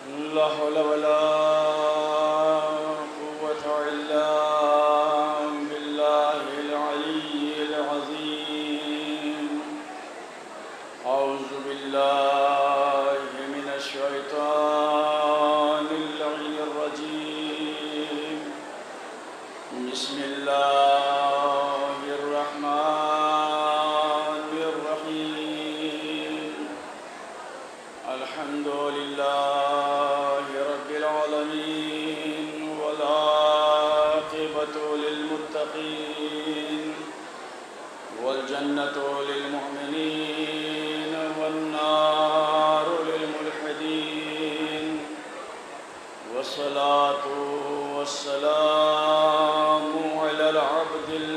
ला हौला वला कुव्वता इल्ला बिल्लाहिल अलिय्यिल अज़ीम। औज़ु बिल्लाहि मिनश शैतानिर रजीम। बिस्मिल्लाहिर रहमानिर रहीम। अल्हम्दुलिल्लाहि रब्बिल आलमीन वल आक़िबतु लिल मुत्तक़ीन वल जन्नतु लिल मुमिनीन वन नारु लिल मुल्हिदीन। वस्सलातु वस्सलामु अलल अब्दिल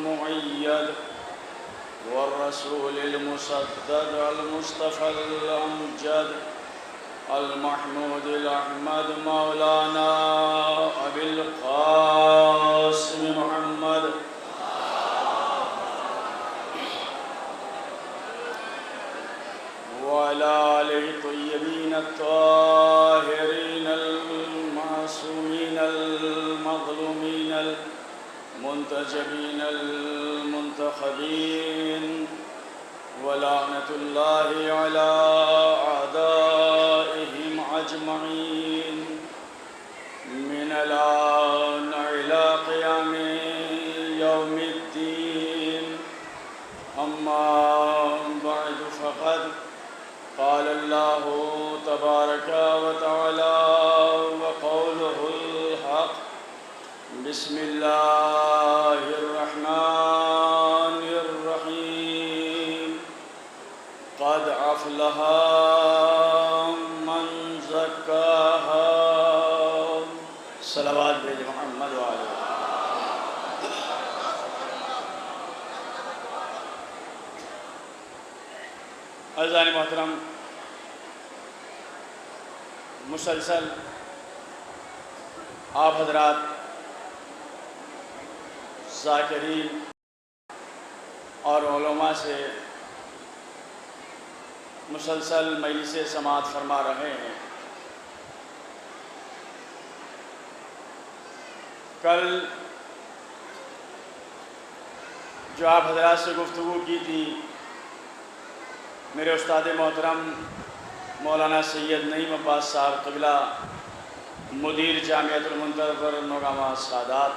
मुअय्यद वर्रसूलिल मुसद्दद अल मुस्तफ़ल अमजद अल महमूदिल अहमद मौलाना अबिल क़ासिम मुहम्मद व अला आलिहि तय्यबीन अत्ताहिरीन अल मासूमीन अल मज़लूमीन अल मुंतजबीन अल मुंतखबीन व लानतुल्लाहि अला आदाइहिम अजमईन मिनल आन इला क़ियामि यौमिद्दीन। अम्मा बअद फ़क़द क़ाल अल्लाहु तबारक व तआला व क़ौलुहुल हक़। बिस्मिल्लाहिर रहमानिर रहीम। क़द अफ़लहा मन ज़क्काहा। सलावत भेज मोहम्मद व आले। अज़ान मोहतरम, मुसलसल आप हज़रात ज़ाकिरीन और उलमा से मुसलसल मजलिस समाअत फरमा रहे हैं। कल जो आप हज़रात से गुफ्तगू की थी, मेरे उस्ताद मोहतरम मौलाना सैयद नईम अब्बास साहब क़िबला मुदीर जामिअतुल मुंतज़र नौगामा सादात,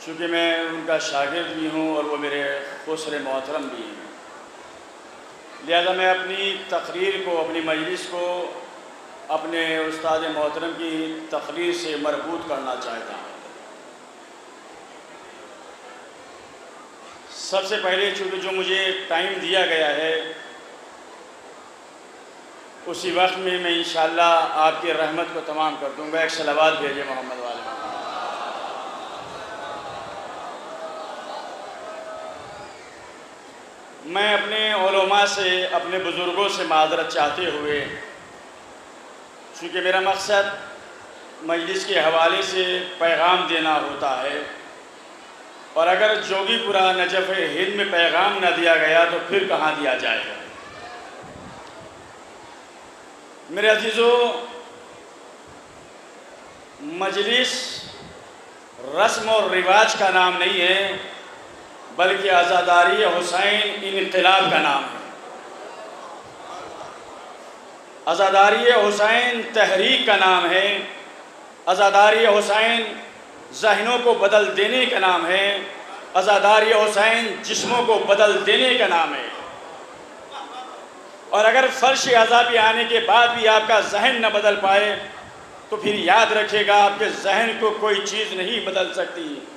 चूँकि मैं उनका शागिर्द भी हूँ और वो मेरे खुसरे मोहतरम भी हैं, लिहाजा मैं अपनी तकरीर को, अपनी मजलिस को अपने उस्ताद मोहतरम की तकरीर से मरबूत करना चाहता हूँ। सबसे पहले चूँकि जो मुझे टाइम दिया गया है उसी वक्त में मैं इंशाअल्लाह आपकी रहमत को तमाम कर दूँगा। एक सलावत भेजे मोहम्मद वाले। मैं अपने उलमा से, अपने बुज़ुर्गों से माज़रत चाहते हुए, चूँकि मेरा मकसद मजलिस के हवाले से पैगाम देना होता है, और अगर जोगीपुरा नजफ़ हिंद में पैगाम न दिया गया तो फिर कहाँ दिया जाएगा। मेरे अज़ीज़ों, मजलिस रस्म और रिवाज का नाम नहीं है, बल्कि आज़ादारी हुसैन इनक़िलाब का नाम है। आज़ादारी हुसैन तहरीक का नाम है। आज़ादारी हुसैन ज़हनों को बदल देने का नाम है। आज़ादारी हुसैन जिस्मों को बदल देने का नाम है। और अगर फ़र्श अज़ा पे आने के बाद भी आपका जहन न बदल पाए तो फिर याद रखिएगा, आपके जहन को कोई चीज़ नहीं बदल सकती।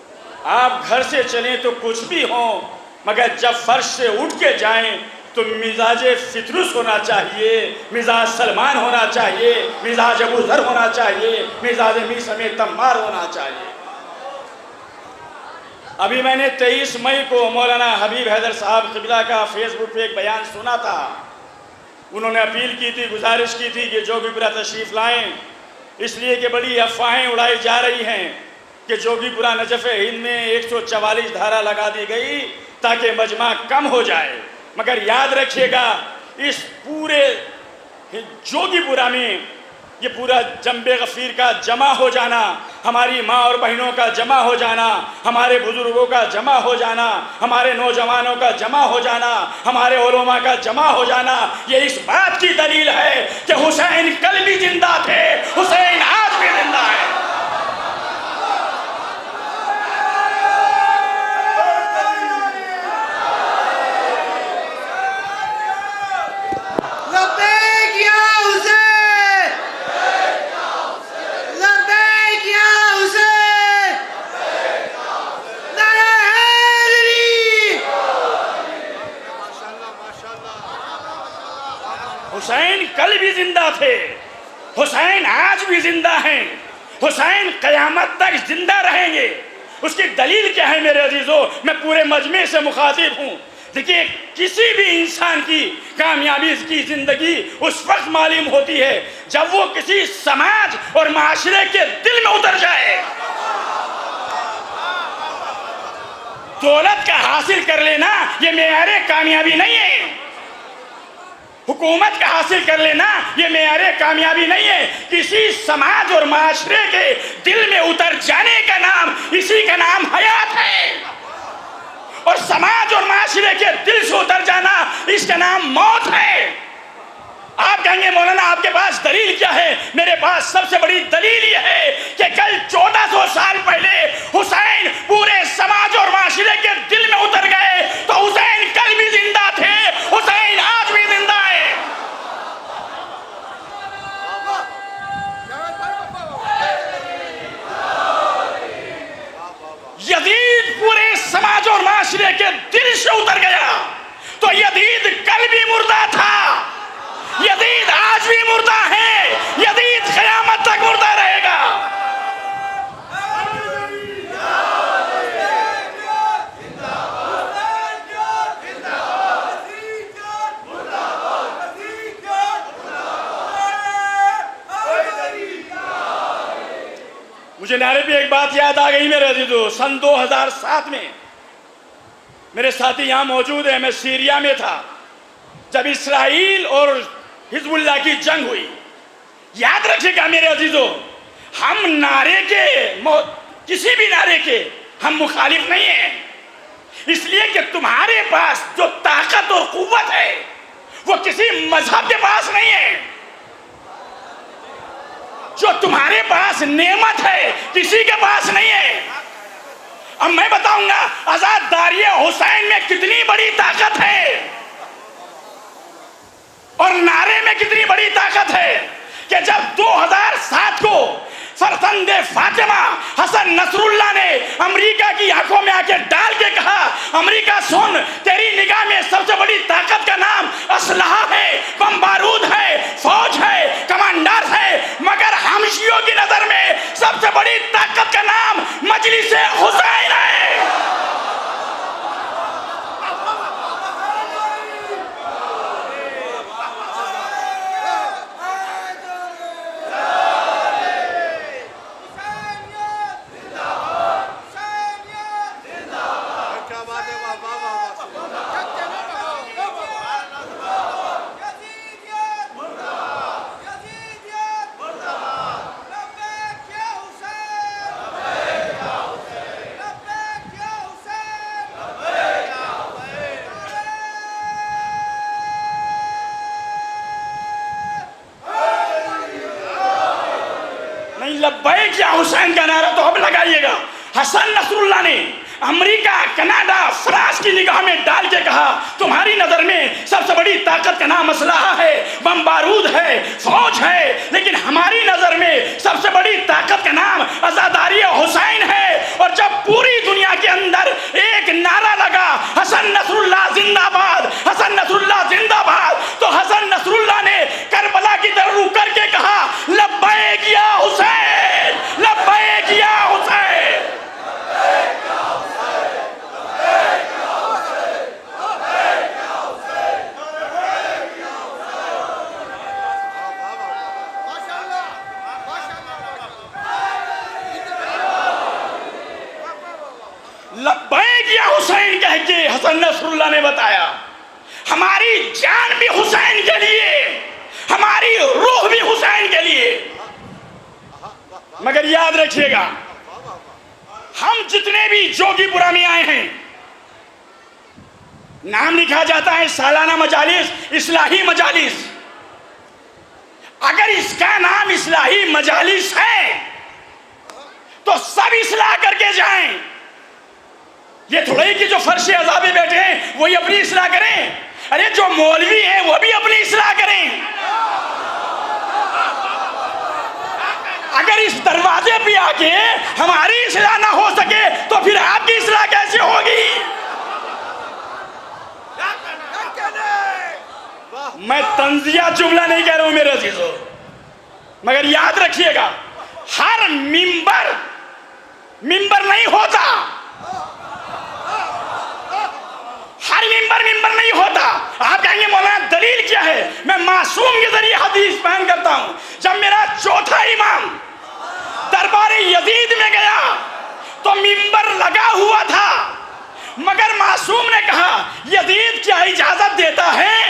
आप घर से चलें तो कुछ भी हों, मगर जब फ़र्श से उठ के जाएं तो मिजाज फितरुस होना चाहिए, मिजाज सलमान होना चाहिए, मिजाज अबू ज़र होना चाहिए, मिजाज मीसम तम्मार होना चाहिए। अभी मैंने 23 मई को मौलाना हबीब हैदर साहब क़िबला का फेसबुक पे एक बयान सुना था। उन्होंने अपील की थी, गुजारिश की थी कि जोगीपुरा तशरीफ़ लाएँ, इसलिए कि बड़ी अफवाहें उड़ाई जा रही हैं कि जोगीपुरा नजफ़ हिंद में 144 धारा लगा दी गई ताकि मजमा कम हो जाए। मगर याद रखिएगा, इस पूरे जोगीपुरा में ये पूरा जंबे गफीर का जमा हो जाना, हमारी माँ और बहनों का जमा हो जाना, हमारे बुजुर्गों का जमा हो जाना, हमारे नौजवानों का जमा हो जाना, हमारे उलमा का जमा हो जाना, ये इस बात की दलील है कि हुसैन कल भी जिंदा थे, हुसैन आज भी जिंदा है। हुसैन कल भी जिंदा थे, हुसैन आज भी जिंदा हैं, हुसैन कयामत तक जिंदा रहेंगे। उसकी दलील क्या है मेरे अजीजों? मैं पूरे मजमे से मुखातिब हूँ। देखिए, किसी भी इंसान की कामयाबी की जिंदगी उस वक्त मालूम होती है जब वो किसी समाज और माशरे के दिल में उतर जाए। दौलत का हासिल कर लेना ये मेयारे कामयाबी नहीं है, हुकूमत का हासिल कर लेना ये मेयारे कामयाबी नहीं है। किसी समाज और माशरे के दिल में उतर जाने का नाम, इसी का नाम हयात है, और समाज और माशरे के दिल से उतर जाना इसका नाम मौत है। आप कहेंगे मौलाना आपके पास दलील क्या है? मेरे पास सबसे बड़ी दलील यह है कि कल 1400 साल पहले हुसैन पूरे समाज और माशरे के दिल में उतर गए, तो हुसैन कल भी जिंदा थे, हुसैन आज भी जिंदा है। यजीद पूरे समाज और माशरे के दिल से उतर गया, तो यजीद कल भी मुर्दा था, यजीद आज भी मुर्दा है, यजीद क़यामत तक मुर्दा रहेगा। मुझे नारे पे एक बात याद आ गई मेरे अजीजों। सन 2007 में मेरे साथी यहाँ मौजूद है, मैं सीरिया में था जब इसराइल और हिजबुल्लाह की जंग हुई। याद रखिएगा मेरे अजीजों, हम नारे के, किसी भी नारे के हम मुखालिफ नहीं हैं, इसलिए कि तुम्हारे पास जो ताकत और कुव्वत है वो किसी मजहब के पास नहीं है, जो तुम्हारे पास नेमत है किसी के पास नहीं है। अब मैं बताऊंगा आजादारिये हुसैन में कितनी बड़ी ताकत है और नारे में कितनी बड़ी ताकत है कि जब 2007 को फरजंदे फातिमा हसन नसरुल्लाह ने अमेरिका की आंखों में आके डाल के कहा, अमेरिका सुन, तेरी निगाह में सबसे बड़ी ताकत का नाम असलहा है, बम बारूद है, फौज है, कमांडर है, मगर हमशियों की नजर में सबसे बड़ी ताकत का नाम मजलिस हुसैन है। लब्बैक या हुसैन का नारा तो अब लगाइएगा। हसन नसरुल्लाह ने अमेरिका, कनाडा, फ्रांस की निगाह में डाल के कहा, तुम्हारी नजर में सबसे बड़ी ताकत का नाम असलहा है, बम बारूद है, फौज है, लेकिन हमारी नजर में सबसे बड़ी ताकत का नाम आजादारिये हुसैन है। और जब पूरी दुनिया के अंदर एक नारा लगा, हसन नसरुल्लाह जिंदाबाद, हसन नसरुल्लाह जिंदाबाद, तो हसन नसरुल्लाह ने करबला की तरफ रुक करके कहा, लब्बैक या हुसैन, लब्बैक या हुसैन। लब्बैक या हुसैन कह के हसन नसरुल्लाह ने बताया, हमारी जान भी हुसैन के लिए, हमारी जहन के लिए। मगर याद रखिएगा, हम जितने भी जोगीपुरा में आए हैं, नाम लिखा जाता है सालाना मजालिस, इस्लाही मजालिस। अगर इसका नाम इस्लाही मजालिस है तो सब इस्लाह करके जाएं। ये थोड़ा ही कि जो फर्श अज़ाबे बैठे हैं वही अपनी इस्लाह करें। अरे जो मौलवी हैं वो भी अपनी इस्लाह करें। अगर इस दरवाजे पे आके हमारी इस्लाह ना हो सके तो फिर आपकी इस्लाह कैसे होगी? मैं तंजिया जुमला नहीं कह रहा हूं मेरे अजीजों, मगर याद रखिएगा, हर मिंबर नहीं होता, हर मिंबर नहीं होता। आप कहेंगे मौलाना दलील क्या है? मैं मासूम के जरिए हदीस बयान करता हूं। जब मेरा चौथा इमाम दरबारे यजीद में गया तो मिंबर लगा हुआ था, मगर मासूम ने कहा, यजीद क्या इजाजत देता है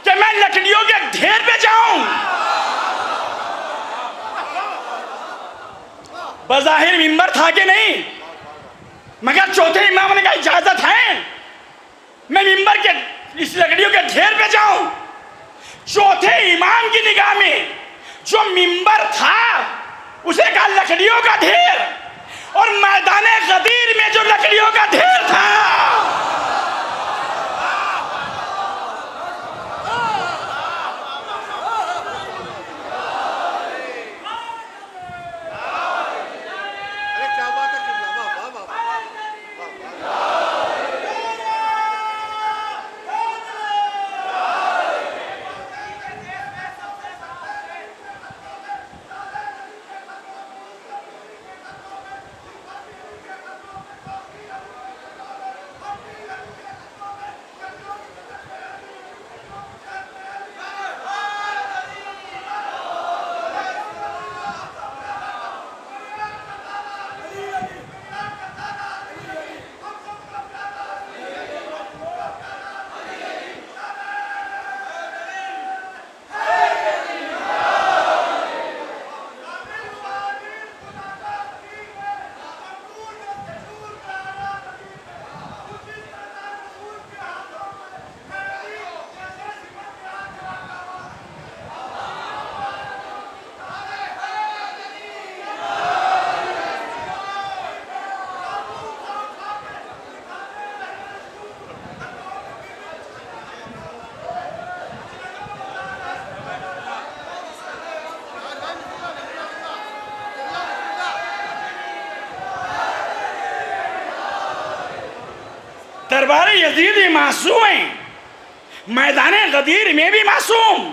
कि मैं लकड़ियों के ढेर पे जाऊं? बज़ाहिर मिंबर था कि नहीं, मगर चौथे इमाम ने कहा इजाजत है मैं मिंबर के इस लकड़ियों के ढेर पे जाऊं। चौथे इमाम की निगाह में जो मिंबर था उसे कहा लकड़ियों का ढेर, और मैदाने गदीर में जो लकड़ियों का ढेर था दरबार यजीद मासूम है, मैदान गदीर में भी मासूम,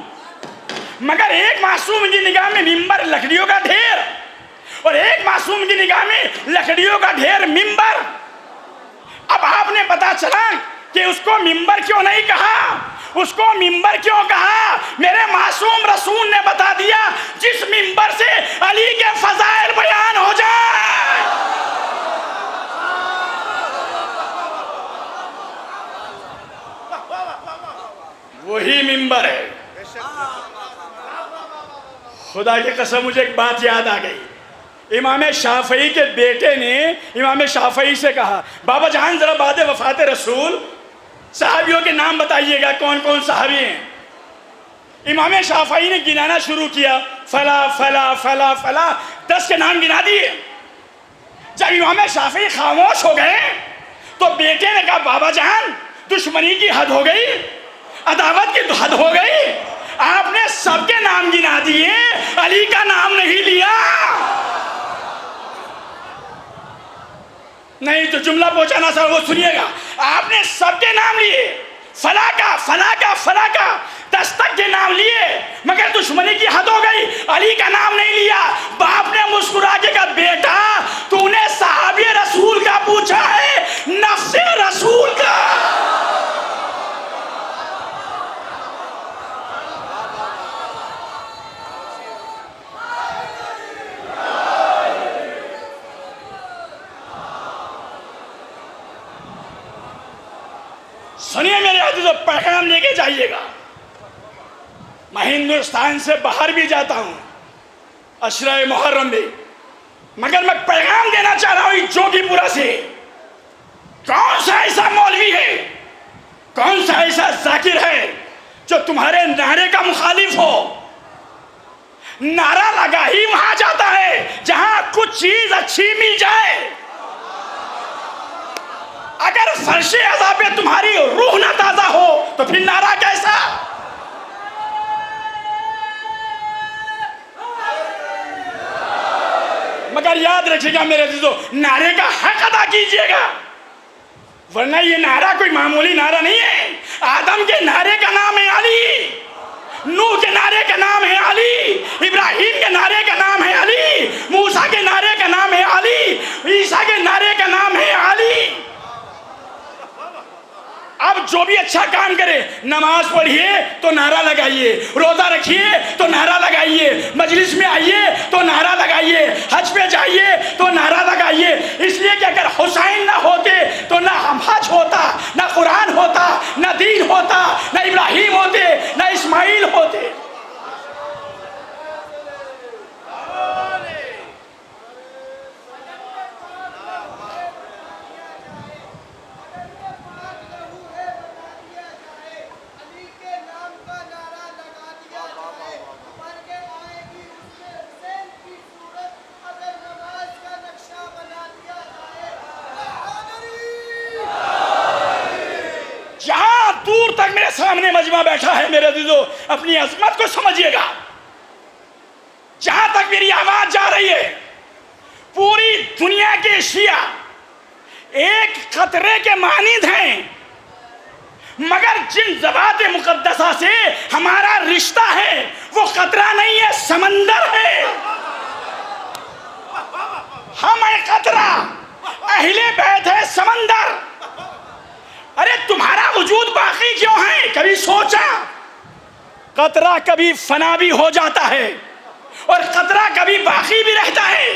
मगर एक मासूम की निगाह में मिंबर लकड़ियों का ढेर और एक मासूम की निगाह में लकड़ियों का ढेर मिंबर। अब आपने पता चला कि उसको मिंबर क्यों नहीं कहा, उसको मिंबर क्यों कहा? मेरे मासूम रसूल ने बता दिया, जिस मिंबर से अली के फजाइल बयान हो जाए। वही मिंबर है। खुदा की कसम मुझे एक बात याद आ गई। इमाम शाफई के बेटे ने इमाम शाफई से कहा, बाबा जान जरा बाद वफात रसूल सहाबियों के नाम बताइएगा, कौन कौन सहाबी हैं। इमाम शाफई ने गिनाना शुरू किया, फला फला फला फला 10 के नाम गिना दिए। जब इमाम शाफई खामोश हो गए तो बेटे ने कहा, बाबा जान दुश्मनी की हद हो गई, अदावत की हद हो गई, आपने सबके नाम गिना दिए, अली का नाम नहीं लिया। नहीं तो जुमला पहुंचाना सर, वो सुनिएगा, आपने सबके नाम लिए, फला का फला का फला का 10 तक के नाम लिए, मगर दुश्मनी की हद हो गई, अली का नाम नहीं लिया। बाप ने मुस्कुरा के कहा, बेटा तूने सहाबी रसूल का पूछा है, नफ्से रसूल का। सुनिए मेरे अजीजों, पैगाम लेके जाइएगा। मैं हिंदुस्तान से बाहर भी जाता हूं अशरा मुहर्रम में, मगर मैं पैगाम देना चाह रहा हूं जोगीपुरा से। कौन सा ऐसा मौलवी है, कौन सा ऐसा जाकिर है जो तुम्हारे नारे का मुखालिफ हो? नारा लगा ही वहां जाता है जहां कुछ चीज अच्छी मिल जाए। अगर फर्शे अज़ा पे तुम्हारी रूह ना ताजा हो तो फिर नारा कैसा? मगर याद रखिएगा मेरे अज़ीज़ों, नारे का हक अदा कीजिएगा, वरना ये नारा कोई मामूली नारा नहीं है। आदम के नारे का नाम है अली, नूह के नारे का नाम है अली, इब्राहिम के नारे का नाम है अली, मूसा के नारे का नाम है अली, ईसा के नारे का नाम है अली। अब जो भी अच्छा काम करे, नमाज पढ़िए तो नारा लगाइए, रोजा रखिए तो नारा लगाइए, मजलिस में आइए तो नारा लगाइए, हज पे जाइए तो नारा लगाइए। इसलिए कि अगर हुसैन ना होते तो ना हम हज होता, ना कुरान होता, ना दीन होता, ना इब्राहिम होते, ना इस्माइल होते। दूर तक मेरे सामने मजमा बैठा है मेरे अज़ीज़ों, अपनी अज़मत को समझिएगा। जहां तक मेरी आवाज जा रही है, पूरी दुनिया के शिया एक खतरे के मानिंद हैं, मगर जिन ज़वात मुक़द्दसा से हमारा रिश्ता है वो खतरा नहीं है, समंदर है। हम है खतरा, अहले बैत है समंदर। अरे तुम्हारा वजूद बाकी क्यों है? कभी सोचा? कतरा कभी फना भी हो जाता है और कतरा कभी बाकी भी रहता है।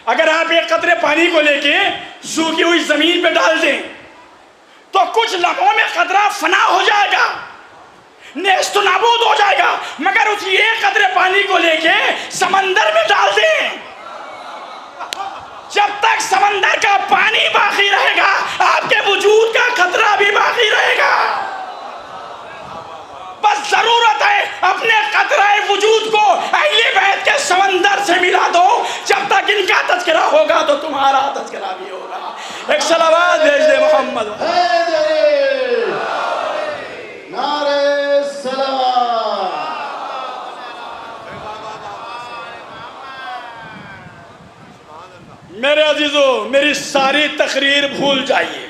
अगर आप एक कतरे पानी को लेके सूखी हुई जमीन पे डाल दें तो कुछ लम्हों में कतरा फना हो जाएगा, नेस्त नाबूद हो जाएगा। मगर उस एक कतरे पानी को लेके समंदर में डाल दें, जब तक समंदर का पानी बाकी रहेगा आपके वजूद का खतरा भी बाकी रहेगा। बस जरूरत है अपने खतराए वजूद को अहले बैत के समंदर से मिला दो। जब तक इनका तज़किरा होगा तो तुम्हारा तज़किरा भी होगा। एक सलावत भेज दे मोहम्मद। नारे सलावत। मेरे अजीजों, मेरी सारी तकरीर भूल जाइए,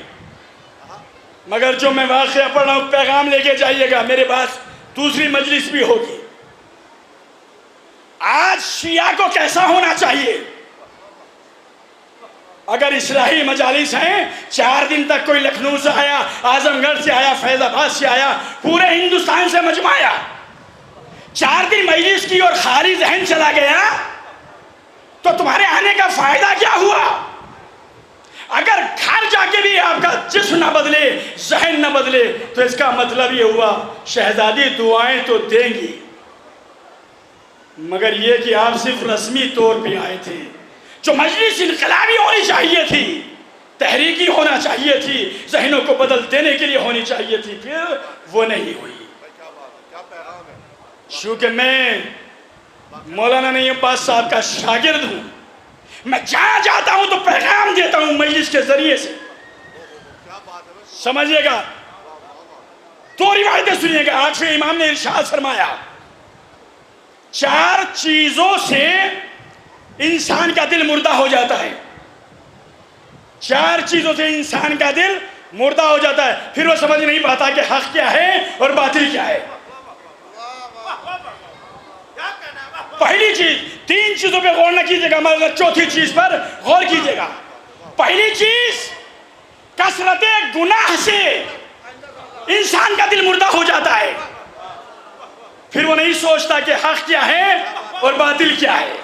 मगर जो मैं वाक़या पढ़ रहा हूँ पैगाम लेके जाइएगा। मेरे पास दूसरी मजलिस भी होगी। आज शिया को कैसा होना चाहिए? अगर इस्लाही मजालिस हैं, 4 दिन तक कोई लखनऊ से आया, आजमगढ़ से आया, फैजाबाद से आया, पूरे हिंदुस्तान से मजमाया, 4 दिन मजलिस की और खाली जहन चला गया तो तुम्हारे आने का फायदा क्या हुआ? अगर घर जाके भी आपका जिस्म न बदले, जहन न बदले, तो इसका मतलब ये हुआ शहजादी दुआएं तो देंगी, मगर ये कि आप सिर्फ रस्मी तौर पे आए थे। जो मजलिस इनकलाबी होनी चाहिए थी, तहरीकी होना चाहिए थी, जहनों को बदल देने के लिए होनी चाहिए थी, फिर वो नहीं हुई। चूंकि मैं मौलाना नईम अब्बास साहब का शागिर्द हूँ, मैं जहाँ जाता हूँ तो पैगाम देता हूँ मजलिस के जरिए से। समझिएगा, 2 रिवायतें सुनिएगा। 8वें इमाम ने इरशाद फरमाया, 4 चीजों से इंसान का दिल मुर्दा हो जाता है। 4 चीजों से इंसान का दिल मुर्दा हो जाता है, फिर वो समझ नहीं पाता कि हक क्या है और बातिल क्या है। पहली चीज, 3 चीजों पे गौर न कीजिएगा, मगर 4थी चीज पर गौर कीजिएगा। पहली चीज, कसरते गुनाह से इंसान का दिल मुर्दा हो जाता है, फिर वो नहीं सोचता कि हक क्या है और बातिल क्या है।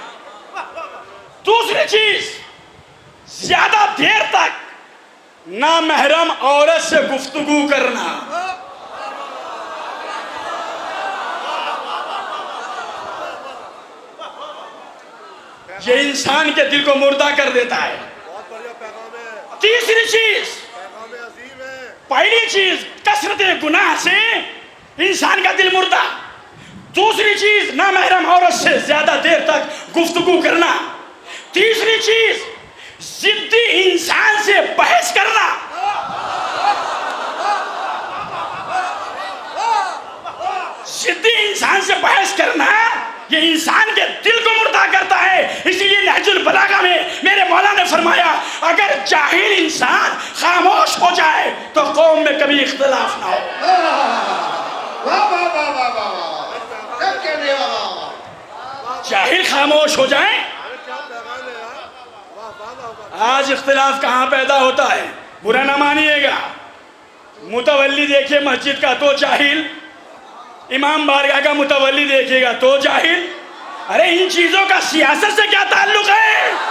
दूसरी चीज, ज्यादा देर तक ना महरम औरत से गुफ्तगू करना। ये इंसान के दिल को मुर्दा कर देता है। बहुत बढ़िया पैगाम है, तीसरी चीज, पैगाम अजीम है। पहली चीज कसरत गुनाह से इंसान का दिल मुर्दा। दूसरी चीज नामहरम औरत से ज्यादा देर तक गुफ्तगू करना। तीसरी चीज जिद्दी इंसान से बहस करना। जिद्दी इंसान से बहस करना ये इंसान के दिल को मुर्दा करता है। इसीलिए नहजुल बलागा में मेरे मौला ने फरमाया, अगर जाहिल इंसान खामोश हो जाए तो कौम में कभी इख्तिलाफ ना हो। वाह वाह वाह वाह वाह वाह, क्या कहने वाला। जाहिल खामोश हो जाए। अरे क्या पैगाम है यार, वाह वाह वाह। आज इख्तिलाफ कहाँ पैदा होता है, बुरा ना मानिएगा। मुतवल्ली देखिए मस्जिद का तो जाहिल, इमाम बारगाह का मुतवल्ली देखिएगा तो जाहिल। अरे इन चीजों का सियासत से क्या ताल्लुक है?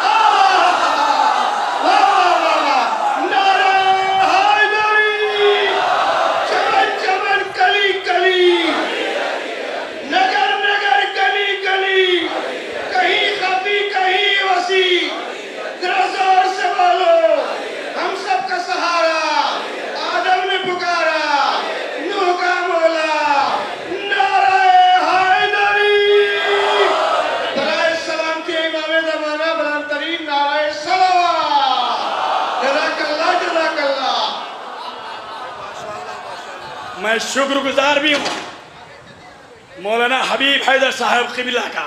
मैं शुक्रगुजार भी हूँ मौलाना हबीब हैदर साहब क़िबला का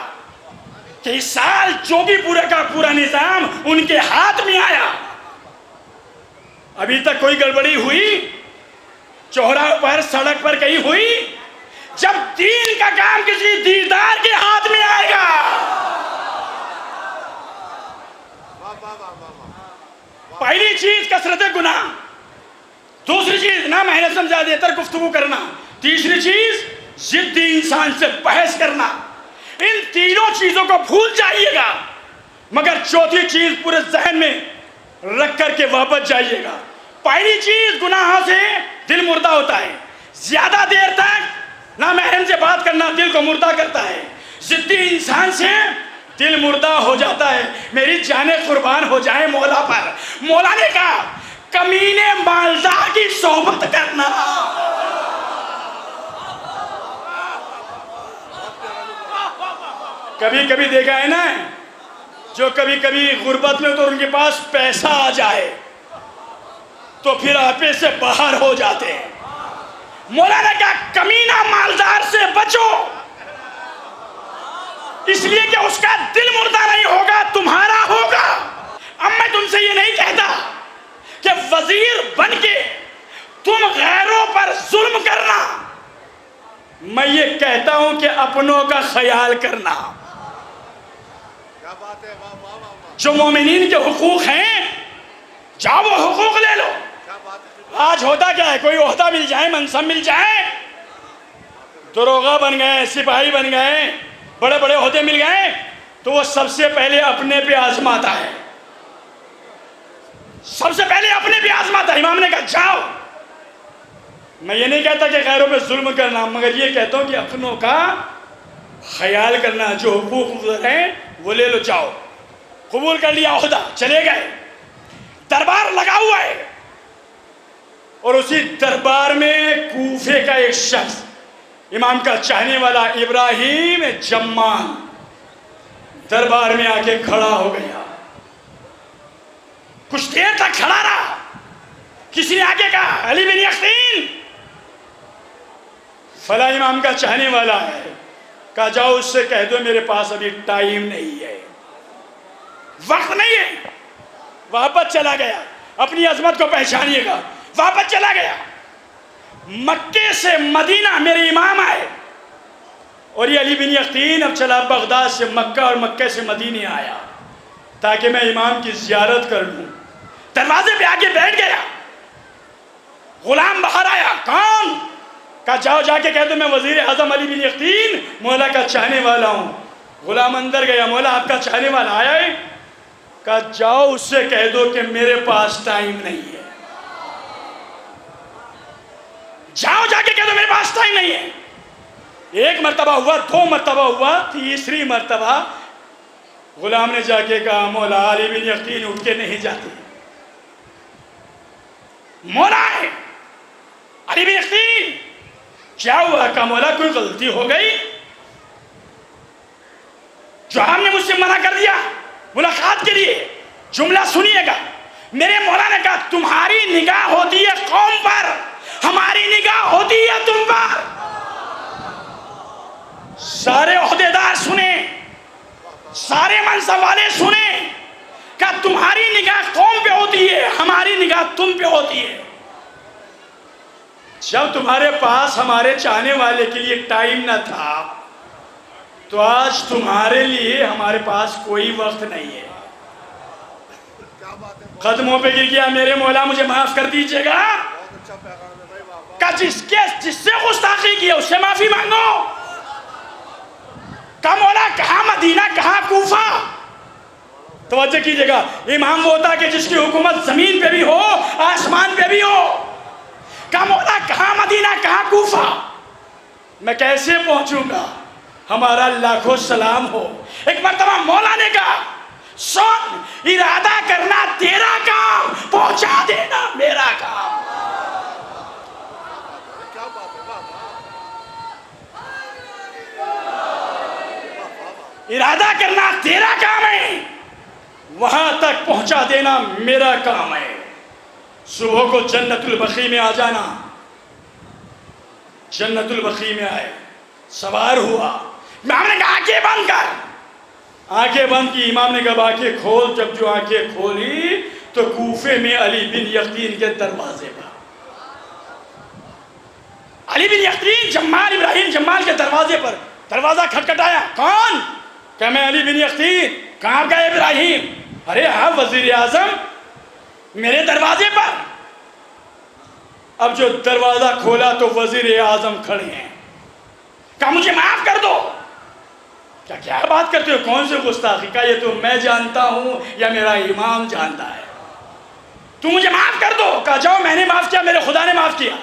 कि इस साल जोगीपुरा का पूरा निज़ाम उनके हाथ में आया। अभी तक कोई गड़बड़ी हुई चौराहे पर, सड़क पर कहीं हुई? जब दीन का काम किसी दीदार के हाथ में आएगा। पहली चीज कसरत गुनाह, दूसरी चीज ना महनत समझादेतर गुफ्तगू करना, तीसरी चीज जिद्दी इंसान से बहस करना। इन तीनों चीजों को भूल जाइएगा, मगर चौथी चीज पूरे जहन में रख करके वापस जाइएगा। पहली चीज गुनाहों से दिल मुर्दा होता है। ज्यादा देर तक ना महरम से बात करना दिल को मुर्दा करता है। जिद्दी इंसान से दिल मुर्दा हो जाता है। मेरी जाने कुर्बान हो जाए मौला पर। मौला ने कहा कमीने मालदार की सोहबत करना। कभी कभी देखा है ना, जो कभी कभी गुर्बत में तो उनके पास पैसा आ जाए तो फिर आपे से बाहर हो जाते हैं। मौला ने कहा कमीना मालदार से बचो, इसलिए कि उसका दिल मुर्दा नहीं होगा, तुम्हारा होगा। अब मैं तुमसे ये नहीं कहता कि वजीर बन के तुम गैरों पर जुल्म करना, मैं ये कहता हूं कि अपनों का ख्याल करना। क्या बात है, वाह वाह वाह। जो मोमिनीन के हुकूक हैं, जाओ वो हुकूक ले लो। क्या बात है। आज होता क्या है, कोई ओहदा मिल जाए, मनसब मिल जाए, दरोगा बन गए, सिपाही बन गए, बड़े बड़े ओहदे मिल गए, तो वो सबसे पहले अपने पे आजमाता है। सबसे पहले अपने पे आजमाता है। इमाम ने कहा जाओ। मैं ये नहीं कहता कि गैरों पे जुल्म करना, मगर ये कहता हूं कि अपनों का ख्याल करना। जो हुकूक हैं वो ले लो, जाओ। कबूल कर लिया ओहदा, चले गए। दरबार लगा हुआ है और उसी दरबार में कूफे का एक शख्स, इमाम का चाहने वाला इब्राहिम जम्मान, दरबार में आके खड़ा हो गया। कुछ देर तक खड़ा रहा। किसी ने आगे कहा अली बिन यकीन फला इमाम का चाहने वाला है। कहा जाओ उससे कह दो मेरे पास अभी टाइम नहीं है, वक्त नहीं है। वापस चला गया। अपनी अजमत को पहचानिएगा। वापस चला गया। मक्के से मदीना मेरे इमाम आए और ये अली बिन यकीन अब चला बगदाद से मक्का और मक्के से मदीने आया ताकि मैं इमाम की ज़ियारत कर लूँ। दरवाजे पे आके बैठ गया। गुलाम बाहर आया। कौन? कहा जाओ जाके कह दो मैं वजीर आजम अली बिन यकीन मौला का चाहने वाला हूँ। गुलाम अंदर गया। मौला आपका चाहने वाला आया है? कहा जाओ उससे कह दो कि मेरे पास टाइम नहीं है। जाओ जाके कह दो मेरे पास टाइम नहीं है। एक मर्तबा हुआ, दो मर्तबा हुआ, तीसरी मर्तबा गुलाम ने जाके कहा, मौला अली बिन यकीन उठ के नहीं जाते। मौला है अली बिन यकीन, क्या हुआ? का मौला कोई गलती हो गई जो आपने मुझसे मना कर दिया मुलाकात के लिए? जुमला सुनिएगा। मेरे मौला ने कहा, तुम्हारी निगाह होती है कौम पर, हमारी निगाह होती है तुम पर। सारे ओहदेदार सुने, सारे मनसब वाले सुने, क्या तुम्हारी निगाह कौम पे होती है, हमारी निगाह तुम पे होती है। जब तुम्हारे पास हमारे चाहने वाले के लिए टाइम न था, तो आज तुम्हारे लिए हमारे पास कोई वक्त नहीं है। कदमों पे गिर गया, मेरे मौला मुझे माफ कर दीजिएगा। बहुत अच्छा पैगाम है भाई, वाह का जिससे गुस्ताखी की है उससे माफी मांगो। का मौला कहाँ मदीना कहाँ कूफा? तवज्जो कीजिएगा, इमाम वो होता कि जिसकी हुकूमत जमीन पे भी हो आसमान पे भी हो। का मौला कहाँ मदीना कहाँ कूफा? मैं कैसे पहुंचूंगा? हमारा लाखों सलाम हो। एक मर्तबा मौला ने कहा, सुन, इरादा करना तेरा काम, पहुंचा देना मेरा काम। क्या बात है, वाह वाह। इरादा करना तेरा काम है, वहां तक पहुंचा देना मेरा काम है। सुबह को जन्नतुल बकी में आ जाना। जन्नतुल बकी में आए, सवार हुआ। इमाम ने कहा आंखें बंद कर। आंखें बंद की। इमाम ने कहा आंखें खोल। जब जो आंखें खोली तो कूफे में अली बिन यकीन के दरवाजे पर, अली बिन यकीन जम्माल इब्राहिम जम्माल के दरवाजे पर। दरवाजा खटखटाया, कौन? क्या मैं अली बिन यकीन। कहाँ गए इब्राहिम? अरे हाँ, वजीर आजम मेरे दरवाजे पर। अब जो दरवाजा खोला तो वजीर आजम खड़े हैं। कहा मुझे माफ कर दो। क्या क्या बात करते हो? कौन से गुस्ताखी का? ये तो मैं जानता हूं या मेरा इमाम जानता है। तू मुझे माफ कर दो। कहा जाओ, मैंने माफ किया, मेरे खुदा ने माफ किया।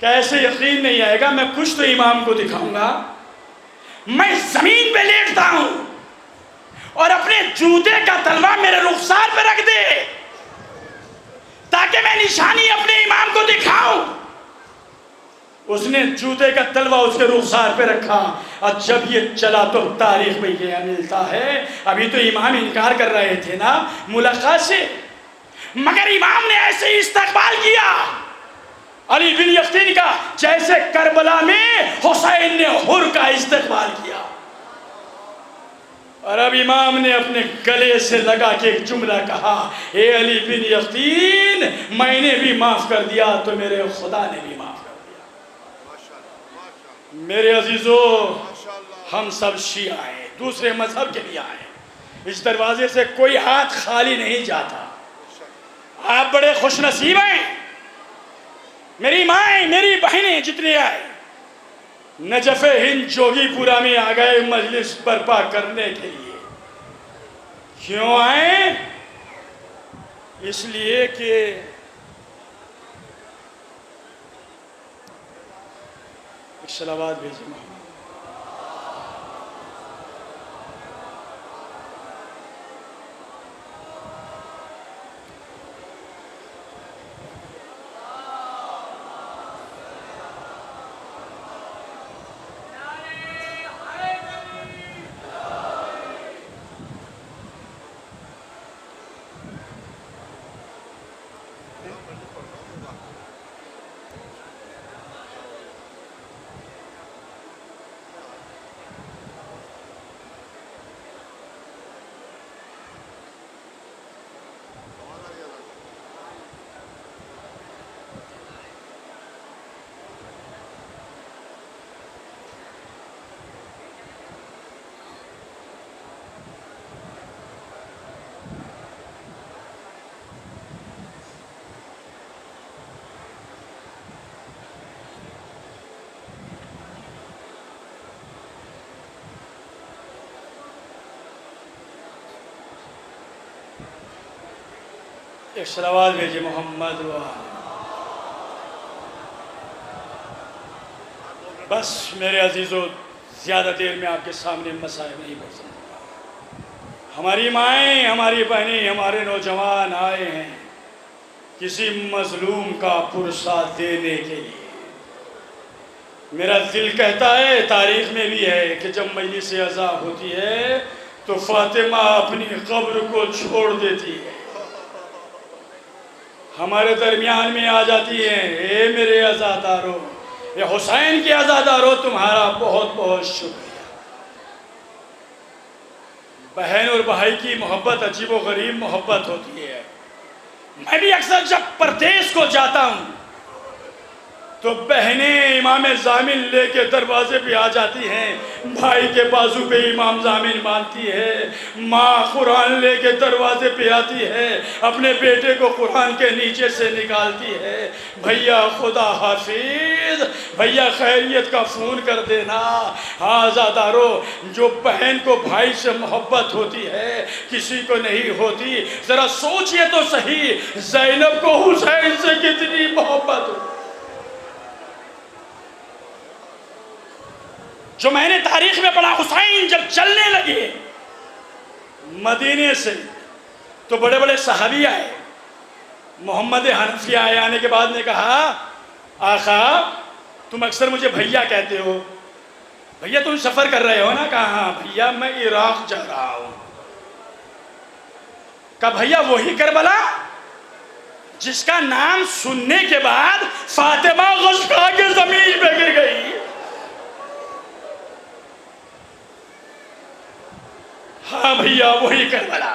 कैसे यकीन नहीं आएगा? मैं कुछ तो इमाम को दिखाऊंगा। मैं जमीन पे लेटता हूं और अपने जूते का तलवा मेरे रुखसार पे रख दे ताकि मैं निशानी अपने इमाम को दिखाऊं। उसने जूते का तलवा उसके रुखसार पे रखा और जब ये चला तो तारीख में ये मिलता है। अभी तो इमाम इनकार कर रहे थे ना मुलाकात से, मगर इमाम ने ऐसे ही इस्तकबाल किया अली बिन यकीन का जैसे करबला में हुसैन ने हुर का इस्तकबाल किया। और अब इमाम ने अपने गले से लगा के एक जुमला कहा, ए अली बिन यकीन, मैंने भी माफ कर दिया तो मेरे खुदा ने भी माफ कर दिया। माशाल्लाह, मेरे अजीजों, माशाल्लाह। हम सब शिया हैं, दूसरे मजहब के भी आए। इस दरवाजे से कोई हाथ खाली नहीं जाता। आप बड़े खुशनसीब हैं। मेरी माएँ, मेरी बहनें जितने आए नजफ़े हिंद जोगीपुरा में आ गए मजलिस बर्पा करने के लिए। क्यों आए? इसलिए कि सलावत भेजे मोहम्मद। एक सलावत भेजे मोहम्मद। बस मेरे अजीज़ों, ज़्यादा देर में आपके सामने मसाइल नहीं बोल सकता। हमारी माएँ, हमारी बहनें, हमारे नौजवान आए हैं किसी मजलूम का पुरसा देने के लिए। मेरा दिल कहता है, तारीख में भी है कि जब मजलिस अज़ा होती है तो फातिमा अपनी कब्र को छोड़ देती है, हमारे दरमियान में आ जाती हैं। ए मेरे अज़ादारों, ये हुसैन के अज़ादारों, तुम्हारा बहुत बहुत शुक्रिया। बहन और भाई की मोहब्बत अजीब व गरीब मोहब्बत होती है। मैं भी अक्सर जब परदेश को जाता हूँ तो बहनें इमाम जामिन लेके दरवाजे पे आ जाती हैं, भाई के बाजू पे इमाम जामिन बांधती है, माँ कुरान लेके दरवाजे पे आती है, अपने बेटे को कुरान के नीचे से निकालती है, भैया खुदा हाफिज, भैया खैरियत का फ़ोन कर देना। हाँ ज़ादारों, जो बहन को भाई से मोहब्बत होती है किसी को नहीं होती। ज़रा सोचिए तो सही, ज़ैनब को हुसैन से कितनी मोहब्बत हो। जो मैंने तारीख में पढ़ा, हुसैन जब चलने लगे मदीने से तो बड़े बड़े सहाबी आए। मोहम्मद हनफिया आए, आने के बाद ने कहा, आका तुम अक्सर मुझे भैया कहते हो, भैया तुम सफ़र कर रहे हो ना? कहा हाँ भैया मैं इराक जा रहा हूँ। कहा भैया वही करबला जिसका नाम सुनने के बाद फातिमा गुस्सा खा के जमीन पे गिर गई। हाँ भैया वही करबला।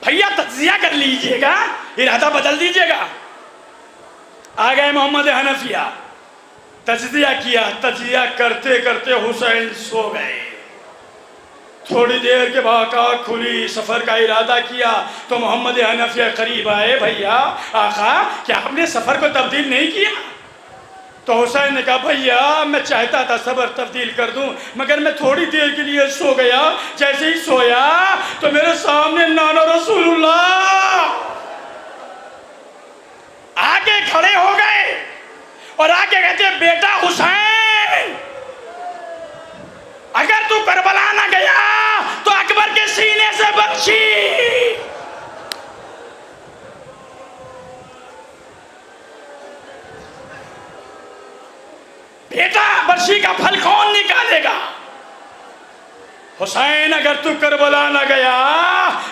भैया तज्जिया कर लीजिएगा, इरादा बदल दीजिएगा। आ गए मोहम्मद हनफिया, तज्जिया किया, तज्जिया करते करते हुसैन सो गए। थोड़ी देर के बाद आँख खुली, सफ़र का इरादा किया तो मोहम्मद हनफिया करीब आए, भैया आका क्या आपने सफ़र को तब्दील नहीं किया? तो हुसैन ने कहा भैया मैं चाहता था सबर तब्दील कर दूं, मगर मैं थोड़ी देर के लिए सो गया। जैसे ही सोया तो मेरे सामने नाना रसूलुल्लाह आके खड़े हो गए और आके कहते बेटा हुसैन, अगर तू करबला ना गया तो अकबर के सीने से बख्शी। बेटा बर्शी का फल कौन निकालेगा? हुसैन अगर तू करबला ना गया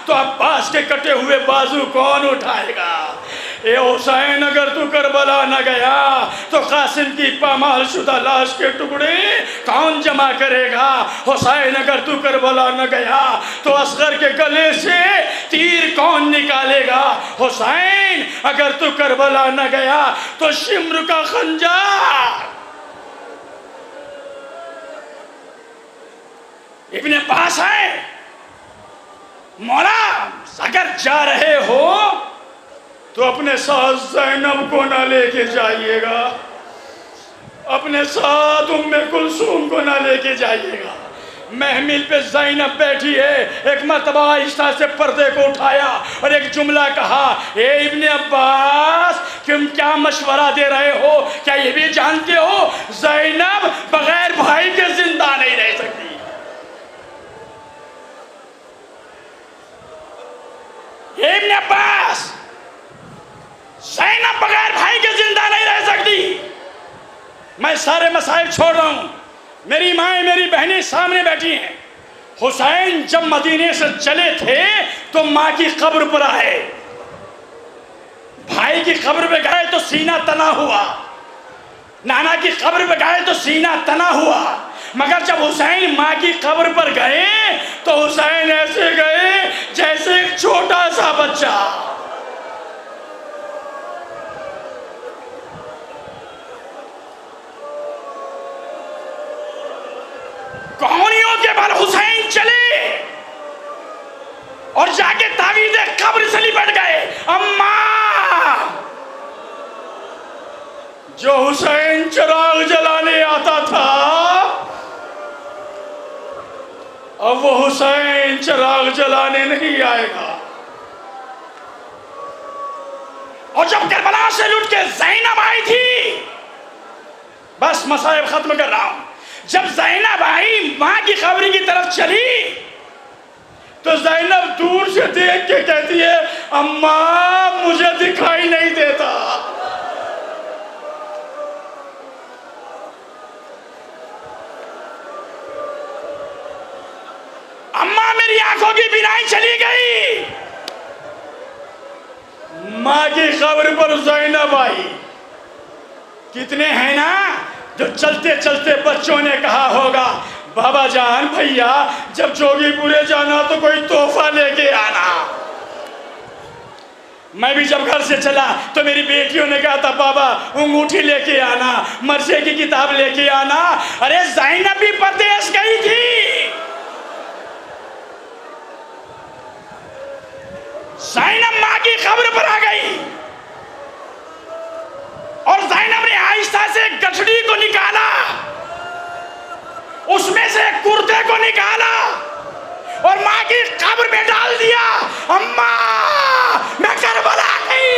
तो अब्बास के कटे हुए बाजू कौन उठाएगा? ए हुसैन अगर तू करबला ना गया तो कासिम की पामाल शुदा लाश के टुकड़े कौन जमा करेगा? हुसैन अगर तू करबला ना गया तो असगर के गले से तीर कौन निकालेगा? हुसैन अगर तू करबला ना गया तो शिम्र का खंजर। इब्ने अब्बास है, मौला अगर जा रहे हो तो अपने साथ ज़ैनब को ना लेके जाइएगा, अपने साथ उम्मे कुलसूम को ना लेके जाइएगा। महमिल पे ज़ैनब बैठी है। एक मरतबा आहिस्ता से पर्दे को उठाया और एक जुमला कहा, ए इब्ने अब्बास तुम क्या मशवरा दे रहे हो? क्या ये भी जानते हो ज़ैनब बगैर भाई के जिंदा नहीं रह सकती? इब्ने अब्बास, ज़ैनब बगैर भाई के जिंदा नहीं रह सकती। मैं सारे मसाइल छोड़ रहा हूँ, मेरी माएँ मेरी बहनें सामने बैठी हैं। हुसैन जब मदीने से चले थे तो माँ की कब्र पर आए, भाई की कब्र पे गए तो सीना तना हुआ, नाना की कब्र पे गए तो सीना तना हुआ, मगर जब हुसैन माँ की कब्र पर गए तो हुसैन ऐसे गए जैसे एक छोटा सा बच्चा। कहानियों के बल हुसैन चले और जाके तावीज़े कब्र से लिपट गए। अम्मा, जो हुसैन चिराग जलाने आता था अब वो हुसैन चिराग जलाने नहीं आएगा। और जब करबला से लुट के ज़ैनब आई थी, बस मसाइब खत्म कर रहा हूं, जब ज़ैनब आई माँ की कब्र की तरफ चली तो ज़ैनब दूर से देख के कहती है, अम्मा मुझे दिखाई नहीं देता। अम्मा मेरी आंखों की बिनाई चली गई। माँ की कब्र पर ज़ैनब आई। कितने हैं ना जो चलते चलते बच्चों ने कहा होगा, बाबा जान भैया जब जोगीपुरे जाना तो कोई तोहफा लेके आना। मैं भी जब घर से चला तो मेरी बेटियों ने कहा था, बाबा अंगूठी लेके आना, मरसे की किताब लेके आना। अरे ज़ैनब भी परदेश गई थी। ज़ैनब माँ की कब्र पर आ गई और ज़ैनब ने आहिस्ता से गठड़ी को निकाला, उसमें से कुर्ते को निकाला और माँ की कब्र में डाल दिया। अम्मा मैं करबला गई।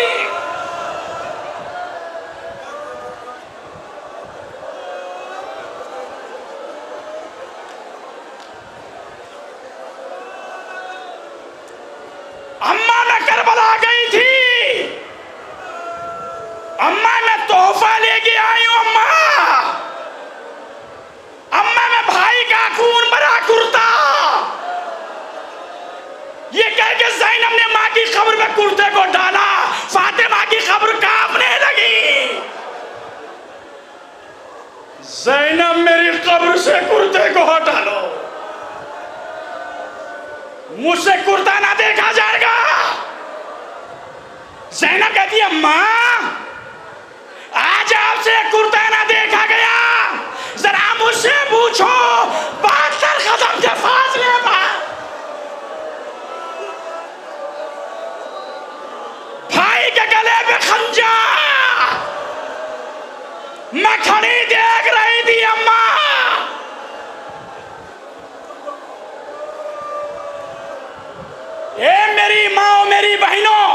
अम्मा मैं करबला गई थी। अम्मा मैं तोहफा लेके आई हूं। अम्मा मैं भाई का खून भरा कुर्ता। ये कह के ज़ैनब ने माँ की कब्र में कुर्ते को डाला। फातिमा की कब्र कांपने लगी। ज़ैनब मेरी कब्र से कुर्ते को हटा लो, मुझसे कुर्ता ना देखा जाएगा। ज़ैनब कहती है, माँ आज आपसे कुर्ता ना देखा गया, जरा मुझसे पूछो 72 कदम के फासले पर भाई के गले पे खंजर मैं खड़ी देख रही थी। अम्मा ए मेरी माँ, मेरी बहनों,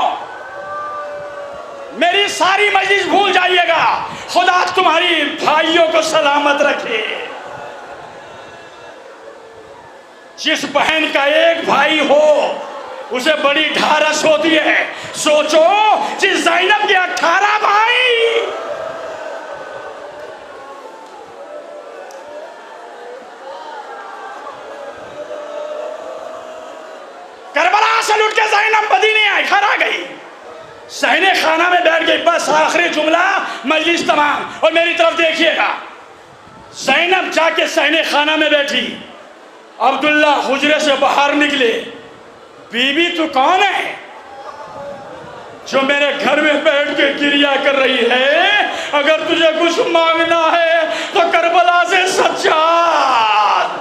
मेरी सारी मजलिस भूल जाइएगा। खुदा तुम्हारी भाइयों को सलामत रखे। जिस बहन का एक भाई हो उसे बड़ी ढारस होती है। सोचो जिस ज़ैनब के 18 भाई। करबला से लुट के ज़ैनब मदीने आई, घर आ गई, सहने खाना में बैठ गई। बस आखिरी जुमला, मजलिस तमाम। और मेरी तरफ देखिएगा, ज़ैनब जाके सहने खाना में बैठी। अब्दुल्ला हुजरे से बाहर निकले, बीबी तू कौन है जो मेरे घर में बैठ के क्रिया कर रही है? अगर तुझे कुछ मांगना है तो करबला से सज्जाद,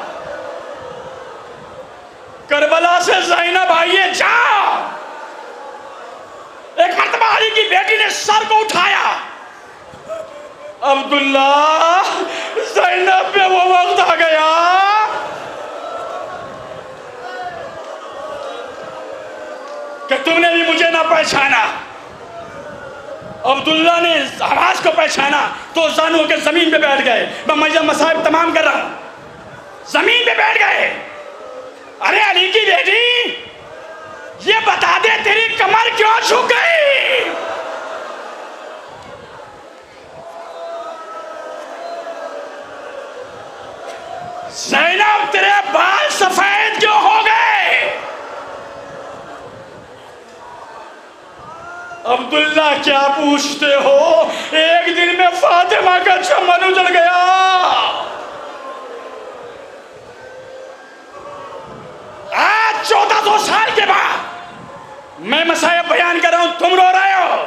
करबला से ज़ैनब आइए, जाओ। एक मर्तबा अली की बेटी ने सर को उठाया। अब्दुल्ला ज़ैनब पे वो वक्त आ गया कि तुमने भी मुझे ना पहचाना। अब्दुल्ला ने आवाज को पहचाना तो जानू के जमीन पे बैठ गए। मैं मजलिस मसाइब तमाम कर रहा हूं, जमीन पे बैठ गए। अरे अली की बेटी, ये बता दे तेरी कमर क्यों झुक गई? ज़ैनब तेरे बाल सफेद क्यों हो गए? अब्दुल्ला क्या पूछते हो? एक दिन में फातिमा का चमन उजड़ गया। आज 1400 साल के बाद मैं मसाइब बयान कर रहा हूं, तुम रो रहे हो।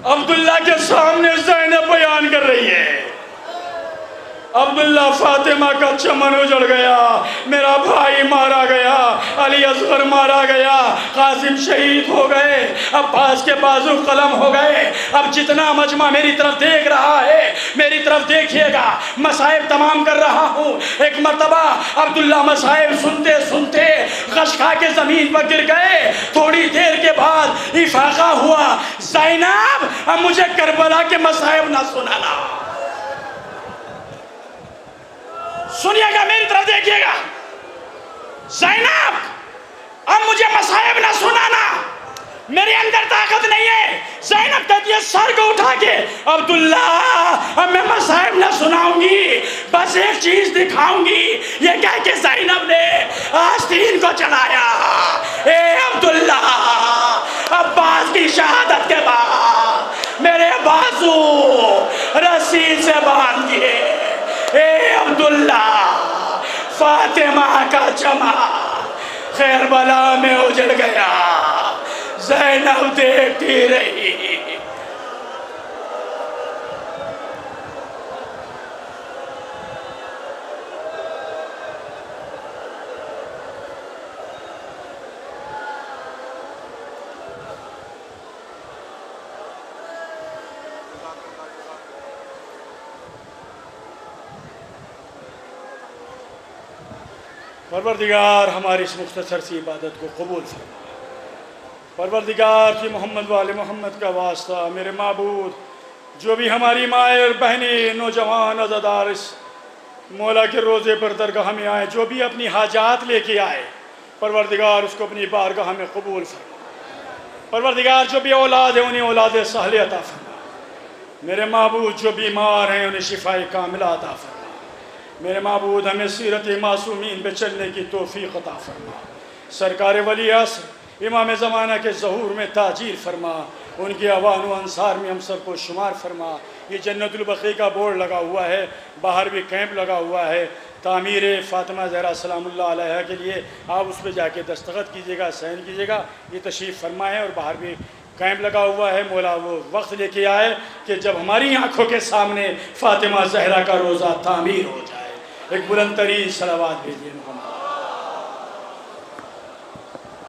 अब्दुल्ला के सामने ज़ैनब बयान कर रही है, अब्दुल्ला फातिमा का चमन उजड़ गया, मेरा भाई मारा गया, अली असगर मारा गया, कासिम शहीद हो गए, अब्बास के बाजू कलम हो गए। अब जितना मजमा मेरी तरफ देख रहा है, मेरी तरफ देखिएगा, मसाइब तमाम कर रहा हूँ। एक मर्तबा अब्दुल्ला मसाइब सुनते सुनते गश खा के ज़मीन पर गिर गए। थोड़ी देर के बाद इफाका हुआ, ज़ैनब अब मुझे करबला के मसाइब ना सुनाना। सुनिएगा, मेरी तरफ देखिएगा। ज़ैनब, अब मुझे मसाइब ना सुनाना, मेरे अंदर ताकत नहीं है। ज़ैनब कहती है सर को उठा के, अब्दुल्ला अब मैं मसाइब ना सुनाऊंगी, बस एक चीज दिखाऊंगी। ये कह के ज़ैनब ने आस्तीन को चलाया। ए अब्दुल्ला, अब्बास की शहादत के बाद मेरे बाजू रस्सी से बांध दिए। ए अब्दुल्ला, फातिमा का चमा खैरबला में उजड़ गया। ज़ैनब देखती रही। परवरदिगार हमारी इस मुख्तसर सी इबादत को कबूल फरमा। परवरदिगार की मोहम्मद वाले मोहम्मद का वास्ता, मेरे माबूद, जो भी हमारी माएँ और बहनें, नौजवान अज़ादार इस मौला के रोज़े पर दरगाह में आए, जो भी अपनी हाजात लेके आए, परवरदिगार उसको अपनी बारगाह में कबूल फरमा। परवरदिगार जो भी औलाद है उन्हें औलाद साले अता फरमा। मेरे माबूद जो बीमार हैं उन्हें शिफाए कामिला अता फरमा। मेरे माबूद हमें सीरत मासूमीन पे चलने की तौफीक अता फरमा। सरकार वली असर इमाम ज़माना के ज़हूर में ताजीर फरमा। उनके अवान व अंसार में हम सब को शुमार फरमा। ये जन्नतुल बक़ी का बोर्ड लगा हुआ है, बाहर भी कैंप लगा हुआ है तामीर फ़ातिमा ज़हरा सलामुल्लाह अलैहा के लिए। आप उस पर जाके दस्तखत कीजिएगा, साइन कीजिएगा। ये तशरीफ़ फरमाएँ और बाहर भी कैंप लगा हुआ है। मौला वो वक्त लेके आए कि जब हमारी आँखों के सामने फ़ातिमा ज़हरा का रोज़ा तामीर हो जाए। एक बुलंद तरीन सलावत भेजिए मोहम्मद।